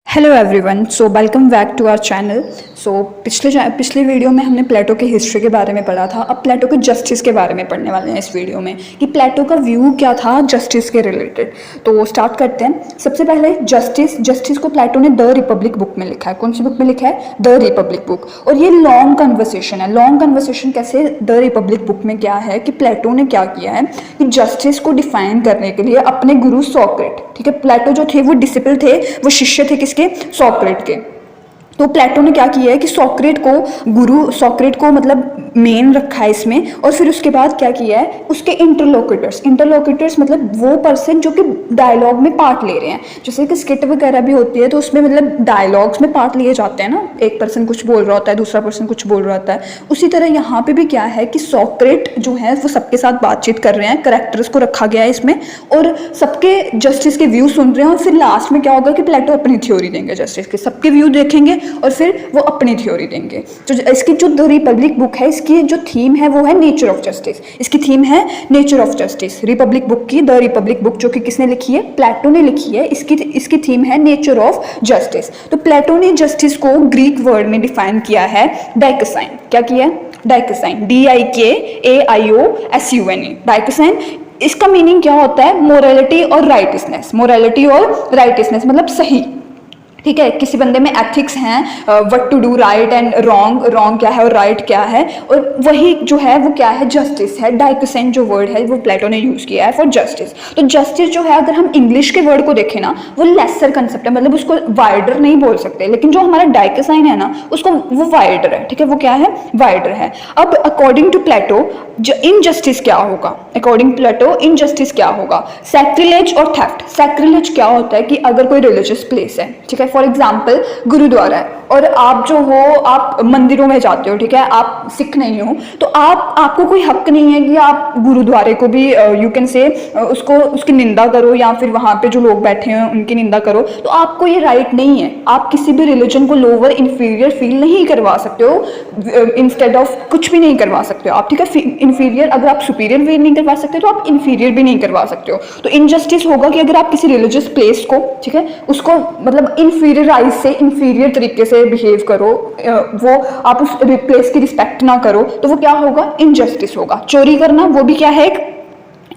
Hello everyone, so welcome back to our channel. So पिछले video में हमने प्लेटो की हिस्ट्री के बारे में पढ़ा था। अब प्लेटो के जस्टिस के बारे में पढ़ने वाले हैं इस वीडियो में कि प्लेटो का व्यू क्या था जस्टिस के रिलेटेड। तो स्टार्ट करते हैं। सबसे पहले जस्टिस को प्लेटो ने द रिपब्लिक बुक में लिखा है। कौन सी बुक में लिखा है? The Republic book. और ये लॉन्ग कन्वर्सेशन है। लॉन्ग कन्वर्सेशन कैसे? द रिपब्लिक बुक में क्या है कि प्लेटो ने क्या किया है कि जस्टिस को डिफाइन करने के लिए अपने गुरु सोक्रेट, ठीक है, प्लेटो जो थे वो डिसिपल थे, वो शिष्य थे किसके? सोक्रेट के। तो प्लेटो ने क्या किया है कि सोक्रेट को मतलब मेन रखा है इसमें। और फिर उसके बाद क्या किया है, उसके इंटरलोक्यूटर्स मतलब वो पर्सन जो कि डायलॉग में पार्ट ले रहे हैं। जैसे कि स्किट वगैरह भी होती है तो उसमें मतलब डायलॉग्स में पार्ट लिए जाते हैं ना, एक पर्सन कुछ बोल रहा होता है, दूसरा पर्सन कुछ बोल रहा होता है। उसी तरह यहाँ पे भी क्या है कि सोक्रेट जो है वो सबके साथ बातचीत कर रहे हैं, करेक्टर्स को रखा गया है इसमें, और सबके जस्टिस के व्यू सुन रहे हैं। और फिर लास्ट में क्या होगा कि प्लेटो अपनी थ्योरी देंगे जस्टिस के, सबके व्यू देखेंगे और फिर वो अपनी थ्योरी देंगे। तो इसकी जो द रिपब्लिक बुक है, इसकी जो थीम है वो है नेचर ऑफ जस्टिस। इसकी थीम है nature of justice. Republic book की, द रिपब्लिक बुक जो कि किसने लिखी है? प्लेटो ने लिखी है। इसकी थीम है नेचर ऑफ जस्टिस। तो प्लेटो ने जस्टिस को ग्रीक वर्ड में डिफाइन किया है डाइकोसाइन। क्या किया है? डाइकोसाइन, DIKAIOSUNE, डाइकोसाइन। इसका मीनिंग क्या होता है? मोरालिटी और राइटसनेस। मोरालिटी और राइटसनेस मतलब सही, ठीक है। किसी बंदे में एथिक्स हैं, what to do, right and wrong, wrong क्या है और राइट क्या है, और वही जो है वो क्या है? जस्टिस है। डाइकोसाइन जो वर्ड है वो प्लेटो ने यूज किया है फॉर जस्टिस। तो जस्टिस जो है, अगर हम इंग्लिश के वर्ड को देखें ना, वो लेसर कंसेप्ट है, मतलब उसको वाइडर नहीं बोल सकते। लेकिन जो हमारा डाइकोसाइन है ना, उसको वो वाइडर है, ठीक है। वो क्या है? वाइडर है। अब अकॉर्डिंग टू प्लेटो इनजस्टिस क्या होगा? अकॉर्डिंग प्लेटो इनजस्टिस क्या होगा? सैक्रिलेज और थेफ्ट। सैक्रिलेज क्या होता है कि अगर कोई रिलीजियस प्लेस है, ठीक है, फॉर एग्जाम्पल गुरुद्वारा है, और आप जो हो, आप मंदिरों में जाते हो, ठीक है, आप सिख नहीं हो, तो आपको कोई हक नहीं है कि आप गुरुद्वारे को भी यू कैन से उसकी निंदा करो, या फिर वहां पे जो लोग बैठे हैं उनकी निंदा करो। तो आपको ये राइट नहीं है। आप किसी भी रिलीजन को लोअर इंफीरियर फील नहीं करवा सकते हो, इंस्टेड ऑफ कुछ भी नहीं करवा सकते हो आप, ठीक है। इंफीरियर, अगर आप सुपीरियर फील नहीं करवा सकते तो आप इंफीरियर भी नहीं करवा सकते हो। तो इनजस्टिस होगा कि अगर आप किसी रिलीजियस प्लेस को, ठीक है, उसको मतलब इंफीरियराइज से इंफीरियर तरीके से बिहेव करो, वो आप उस प्लेस की रिस्पेक्ट ना करो, तो वो क्या होगा? इनजस्टिस होगा। चोरी करना वो भी क्या है? एक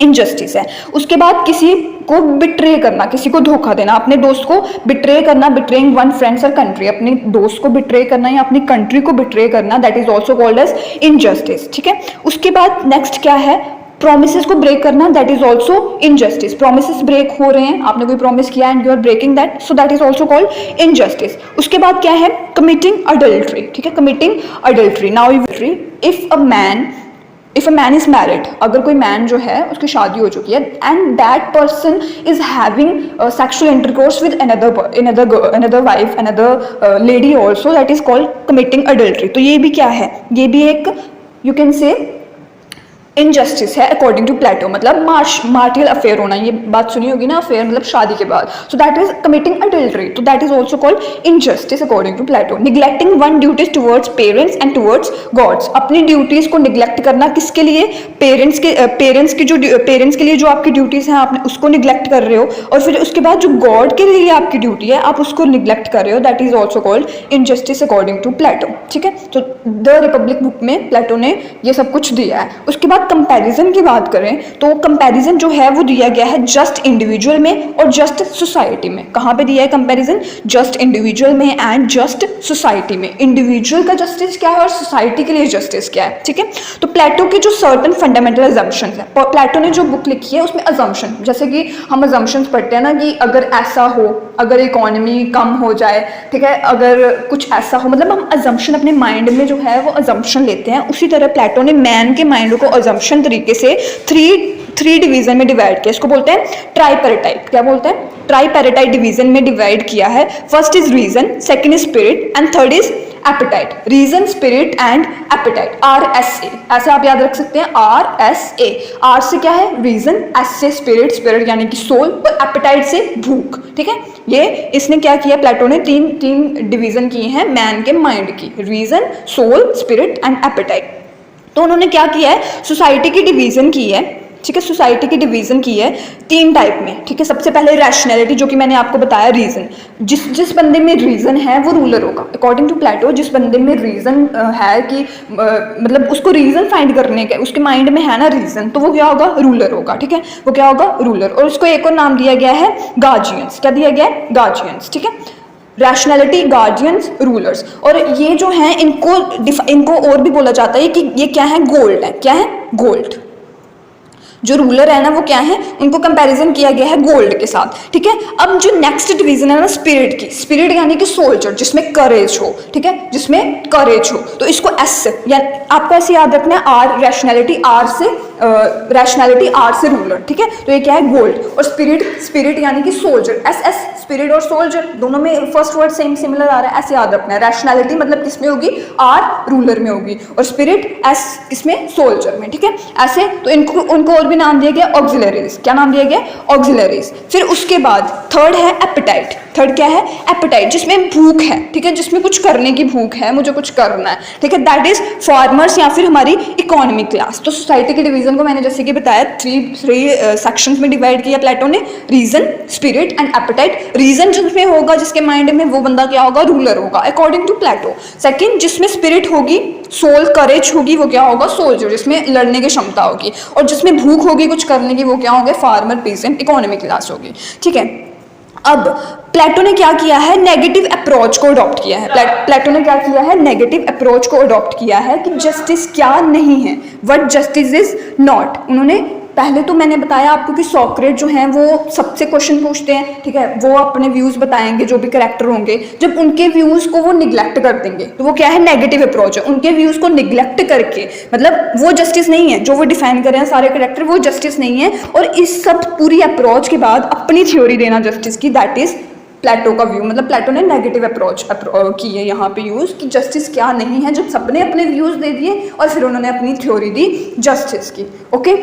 इनजस्टिस है। उसके बाद किसी को बिट्रे करना, किसी को धोखा देना, अपने दोस्त को बिट्रे करना, बिट्रेइंग वन फ्रेंड्स और कंट्री, अपने दोस्त को बिट्रे करना या अपनी कंट्री को बिट्रे करना, that is also called as injustice, ठीक है। उसके बाद नेक्स्ट क्या है? प्रोमिसेस को ब्रेक करना, that is also injustice. Promises break हो रहे हैं, आपने कोई प्रॉमिस किया and you are breaking that, so that is also called injustice. उसके बाद क्या है? कमिटिंग अडल्ट्री, ठीक है, committing adultery. Now if a man is married, अगर कोई मैन जो है उसकी शादी हो चुकी है and that person is having sexual intercourse with another wife, another lady also, that is called committing adultery. तो ये भी क्या है? ये भी एक यू कैन से इनजस्टिस है अकॉर्डिंग टू प्लेटो। मतलब मार्टियल अफेयर होना, ये बात सुनी होगी ना, अफेयर मतलब शादी के बाद। So that is committing adultery, तो that is also called injustice according to Plato. Neglecting one duties towards parents and towards gods. अपनी ड्यूटीज को निग्लेक्ट करना, किसके लिए? पेरेंट्स के लिए जो आपकी ड्यूटीज हैं आपने उसको निग्लेक्ट कर रहे हो, और फिर उसके बाद जो गॉड के लिए आपकी ड्यूटी है आप उसको निग्लेक्ट कर रहे हो, that is also called injustice according to Plato, ठीक है। तो द रिपब्लिक बुक में प्लेटो ने ये सब कुछ दिया है। उसके बाद कंपैरिजन की बात करें तो कंपैरिजन जो है वो दिया गया है जस्ट इंडिविजुअल में और जस्ट सोसाइटी में। कहाँ पे दिया है कंपैरिजन? जस्ट इंडिविजुअल में एंड जस्ट सोसाइटी में। इंडिविजुअल का जस्टिस क्या है और सोसाइटी के लिए जस्टिस क्या है, ठीक है। तो प्लेटो के जो सर्टन फंडामेंटल अजम्पशंस है, प्लेटो ने जो बुक लिखी है उसमें अजम्पशन, जैसे कि हम अजम्पशंस पढ़ते हैं ना कि अगर ऐसा हो, अगर इकोनॉमी कम हो जाए, ठीक है, अगर कुछ ऐसा हो, मतलब हम अजम्पशन अपने माइंड में जो है वो अजम्पशन लेते हैं। उसी तरह प्लेटो ने मैन के माइंड को अजम्पशन तरीके से थ्री डिवीजन में डिवाइड किया। इसको बोलते हैं ट्राइपेरेटाइट। क्या बोलते हैं? ट्राइपेरेटाइट डिवीजन में डिवाइड किया है। First is reason, second is spirit and third is appetite. Reason, spirit and appetite, RSA, ऐसे आप याद रख सकते हैं, RSA। R से क्या है? रीजन, S से स्पिरिट, स्पिरिट यानी कि सोल, और एपेटाइट से भूख, ठीक है। ये इसने क्या किया? प्लेटो ने तीन डिवीजन किए हैं मैन के माइंड की, reason, soul, spirit and appetite. तो उन्होंने क्या किया है? सोसाइटी की डिवीजन की है ठीक है। सोसाइटी की डिवीजन की है 3 टाइप में, ठीक है। सबसे पहले रैशनैलिटी, जो कि मैंने आपको बताया रीजन, जिस बंदे में रीजन है वो रूलर होगा। अकॉर्डिंग टू प्लेटो जिस बंदे में रीजन है कि मतलब उसको रीजन फाइंड करने का, उसके माइंड में है ना रीजन, तो वो क्या होगा, रूलर होगा, ठीक है। वो क्या होगा, रूलर। और उसको एक और नाम दिया गया है गार्जियंस। क्या दिया गया है, गार्जियंस, ठीक है। Rationality, guardians, rulers. और ये जो है इनको और भी बोला जाता है कि ये क्या है, गोल्ड है। क्या है, गोल्ड। जो रूलर है ना वो क्या है, उनको कंपैरिजन किया गया है गोल्ड के साथ, ठीक है। अब जो नेक्स्ट डिवीजन है ना स्पिरिट की, स्पिरिट यानी कि सोल्जर, जिसमें करेज हो, ठीक है, जिसमें करेज हो, तो इसको एस या आपको ऐसे याद रखना है, आर रैशनैलिटी, आर से रैशनैलिटी, आर से रूलर, ठीक है। तो ये क्या है, गोल्ड। और स्पिरिट यानी कि सोल्जर, एस एस, स्पिरिट और सोल्जर दोनों में फर्स्ट वर्ड सेम सिमिलर आ रहा है, ऐसे याद रखना है। रैशनैलिटी मतलब किसमें होगी, आर रूलर में होगी, और स्पिरिट एस किसमें, सोल्जर में, ठीक है। ऐसे तो उनको और भी नाम दिया गया ऑक्सिलरीज। क्या नाम दिया गया, ऑक्सिलरीज। फिर उसके बाद थर्ड है एपेटाइट। थर्ड क्या है, एपेटाइट, जिसमें भूख है, ठीक है, जिसमें कुछ करने की भूख है, मुझे कुछ करना है, ठीक है। दैट इज फार्मर्स या फिर हमारी इकोनॉमिक क्लास। तो सोसाइटी के डिवीजन को मैंने जैसे कि बताया थ्री सेक्शंस में डिवाइड किया प्लेटो ने, reason, spirit and appetite. Reason जिसमें होगा, जिसके माइंड में, वो बंदा क्या होगा, रूलर होगा अकॉर्डिंग टू प्लेटो। सेकंड, जिसमें स्पिरिट होगी, सोल, करेज होगी, वो क्या होगा, सोल्जर, जिसमें लड़ने की क्षमता होगी। और जिसमें भूख होगी कुछ करने की, वो क्या होंगे, फार्मर, पीसेंट, इकोनॉमिक क्लास होगी, ठीक है। अब प्लेटो ने क्या किया है, नेगेटिव अप्रोच को अडॉप्ट किया है। प्लेटो ने क्या किया है, नेगेटिव अप्रोच को अडॉप्ट किया है कि जस्टिस क्या नहीं है, व्हाट जस्टिस इज नॉट। उन्होंने पहले तो मैंने बताया आपको कि सॉक्रेट जो हैं वो सबसे क्वेश्चन पूछते हैं, ठीक है, वो अपने व्यूज बताएंगे, जो भी करेक्टर होंगे, जब उनके व्यूज को वो निग्लेक्ट कर देंगे तो वो क्या है, नेगेटिव अप्रोच है। उनके व्यूज को निग्लेक्ट करके, मतलब वो जस्टिस नहीं है, जो वो डिफाइन कर रहे हैं सारे करेक्टर, वो जस्टिस नहीं है। और इस सब पूरी अप्रोच के बाद अपनी थ्योरी देना जस्टिस की, दैट इज प्लेटो का व्यू। मतलब प्लेटो ने नेगेटिव अप्रोच की है यहाँ पे यूज, कि जस्टिस क्या नहीं है, जब सबने अपने व्यूज दे दिए और फिर उन्होंने अपनी थ्योरी दी जस्टिस की। ओके,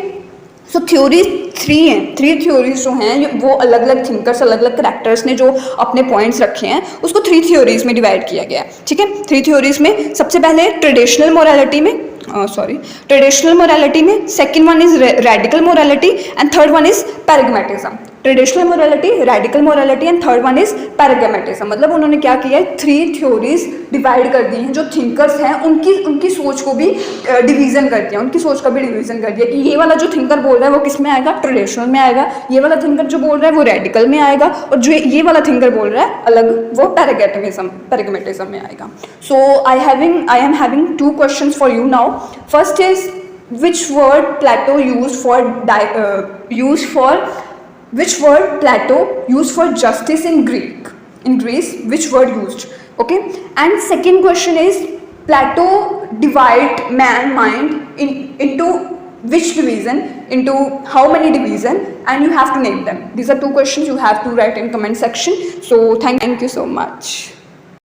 सो थ्योरी 3 हैं, 3 थ्योरीज जो हैं वो अलग अलग थिंकर्स, अलग अलग करेक्टर्स ने जो अपने पॉइंट्स रखे हैं उसको 3 थ्योरीज में डिवाइड किया गया है, ठीक है। 3 थ्योरीज में सबसे पहले ट्रेडिशनल मोरालिटी में, ट्रेडिशनल मोरालिटी में, second one is radical morality and third one is pragmatism. Traditional morality, radical morality and third one is pragmatism. मतलब उन्होंने क्या किया है, 3 थ्योरीज डिवाइड कर दी हैं। जो थिंकर्स हैं उनकी सोच को भी डिवीजन कर दिया, उनकी सोच का भी डिवीजन कर दिया कि ये वाला जो थिंकर बोल रहा है वो किस में आएगा, ट्रेडिशनल में आएगा, ये वाला थिंकर जो बोल रहा है वो रेडिकल में आएगा, और जो ये वाला थिंकर बोल रहा है अलग, वो पैरागमेटिज्म में आएगा। So I am having 2 questions for you now. First is which word Plato used for justice in Greece, which word used, okay. And second question is Plato divide man mind into which division, into how many division, and you have to name them. These are 2 questions you have to write in comment section. So thank you so much.